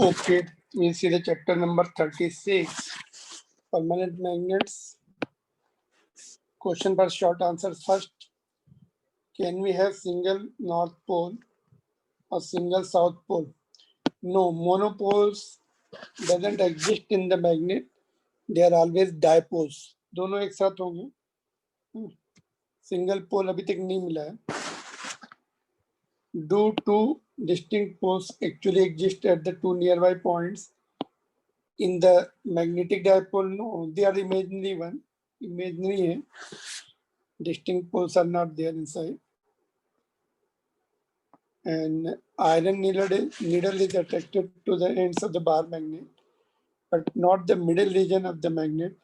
Okay, we see the chapter number 36, permanent magnets. Question for short answers first. Can we have single north pole or single south pole? No, monopoles doesn't exist in the magnet. They are always dipoles. दोनों एक साथ होंगे. Single pole अभी तक नहीं मिला है. Do two distinct poles actually exist at the two nearby points in the magnetic dipole? No, they are imaginary one. Imaginary है. Distinct poles are not there inside. And iron needle is attracted to the ends of the bar magnet, but not the middle region of the magnet.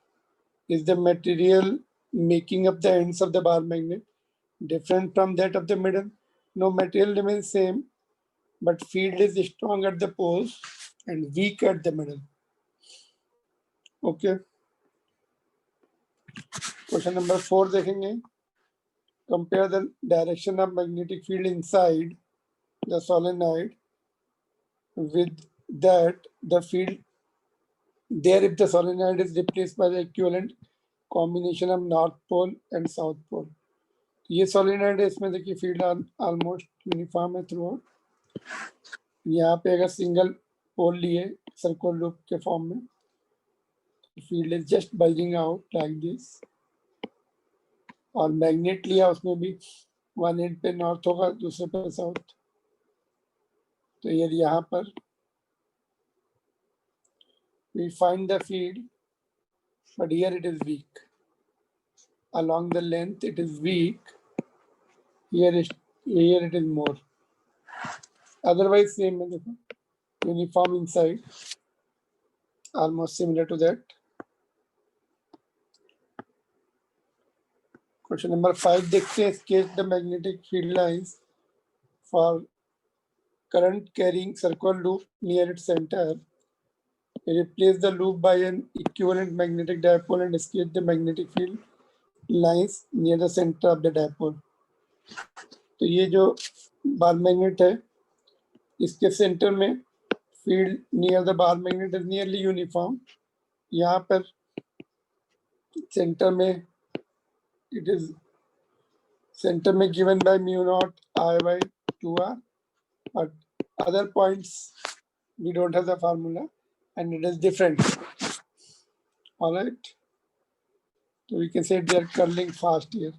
Is the material making up the ends of the bar magnet different from that of the middle? No, material remains same, but field is strong at the poles and weak at the middle. Okay. Question number 4 देखेंगे. Compare the direction of magnetic field inside the solenoid with that the field there if the solenoid is replaced by the equivalent combination of north pole and south pole. ये solenoid है, इसमें देखिए field almost uniform है throughout. यहाँ पे अगर single pole लिए circle loop के form में, field is just bulging out like this. और magnet लिया उसमें भी one end पे north होगा, दूसरे पे south. तो ये यहाँ पर we find the field, but here it is weak. Along the length it is weak. Here it is more. Otherwise same है देखो. Uniform inside. Almost similar to that. Question number 5 देखते हैं. Sketch the magnetic field lines for current carrying circle loop near its center. Replace the loop by an equivalent magnetic dipole and sketch the magnetic field lines near the center of the dipole. तो ये जो bar magnet है, इसके centre में field near the bar magnet is nearly uniform. यहाँ पर centre में it is centre में given by mu naught I by 2r, but other points we don't have the formula and it is different. All right, so we can say they are curling fast here.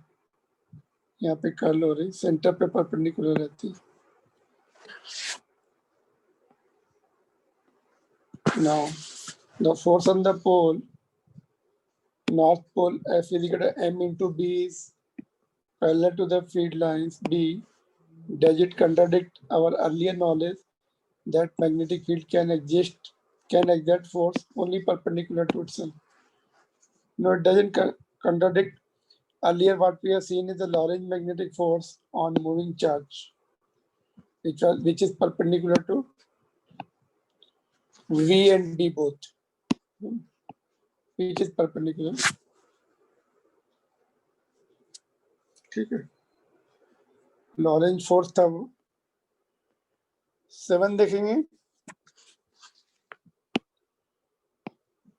यहाँ पे curl हो रही, centre पे perpendicular रहती. Now the force on the pole, north pole, F is equal to m into b is parallel to the field lines B. Does it contradict our earlier knowledge that magnetic field can exert force only perpendicular to itself? No, it doesn't contradict. Earlier what we have seen is the Lorentz magnetic force on moving charge, which is perpendicular to V and D both, which is perpendicular. ठीक है, Lorentz force था वो. 7 देखेंगे.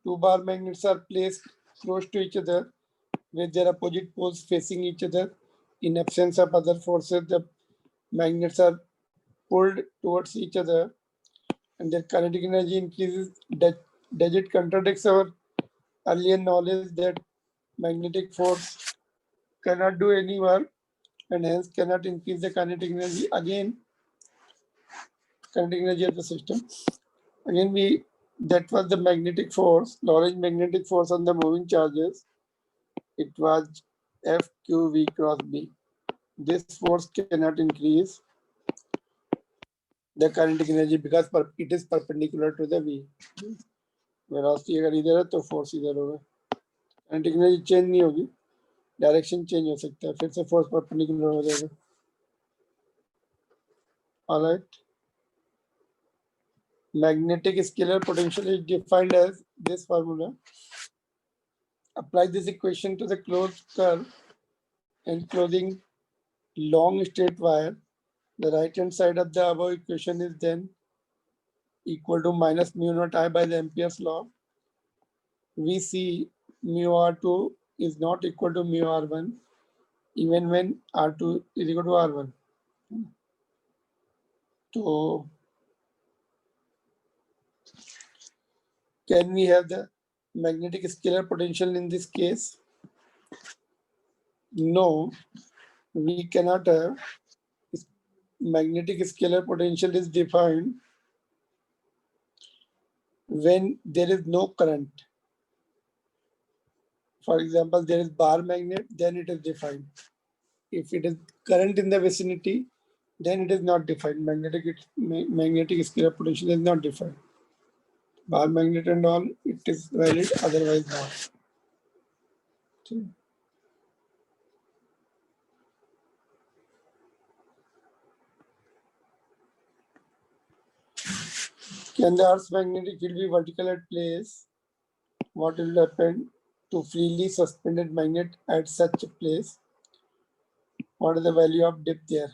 Two bar magnets are placed close to each other with their opposite poles facing each other. In absence of other forces, the magnets are pulled towards each other and their kinetic energy increases. Does it contradicts our earlier knowledge that magnetic force cannot do any work and hence cannot increase the kinetic energy? Again, kinetic energy of the system. Again, that was the magnetic force, Lorentz magnetic force on the moving charges. It was FQV cross B. This force cannot increase the kinetic energy because it is perpendicular to the V. Velocity अगर इधर है तो force इधर होगा. Kinetic energy change नहीं होगी, direction change हो सकता है, फिर से फोर्स परपेंडिकुलर हो जाएगा. Alright, magnetic scalar potential is defined as this formula. Apply this equation to the closed curve enclosing long straight wire. The right hand side of the above equation is then equal to minus mu naught I by the Ampere's law, we see mu R2 is not equal to mu R1 even when R2 is equal to R1. So can we have the magnetic scalar potential in this case? No, we cannot have. Magnetic scalar potential is defined when there is no current. For example, there is bar magnet, then it is defined. If it is current in the vicinity, then it is not defined. Magnetic scalar potential is not defined. Bar magnet and all, it is valid, otherwise not. Okay. Can the Earth's magnetic field be vertical at place? What will happen to freely suspended magnet at such a place? What is the value of dip there?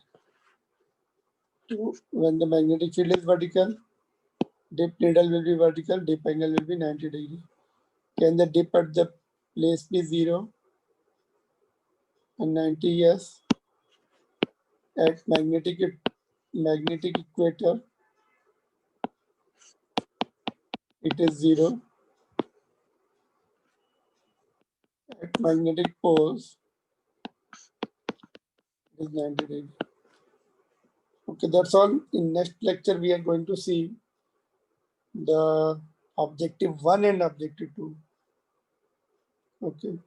When the magnetic field is vertical, dip needle will be vertical, dip angle will be 90 degree. Can the dip at the place be 0 and 90? Yes. At magnetic equator, it is 0. At magnetic poles, it is 90 degree. Okay, that's all. In next lecture, we are going to see the objective 1 and objective 2. Okay.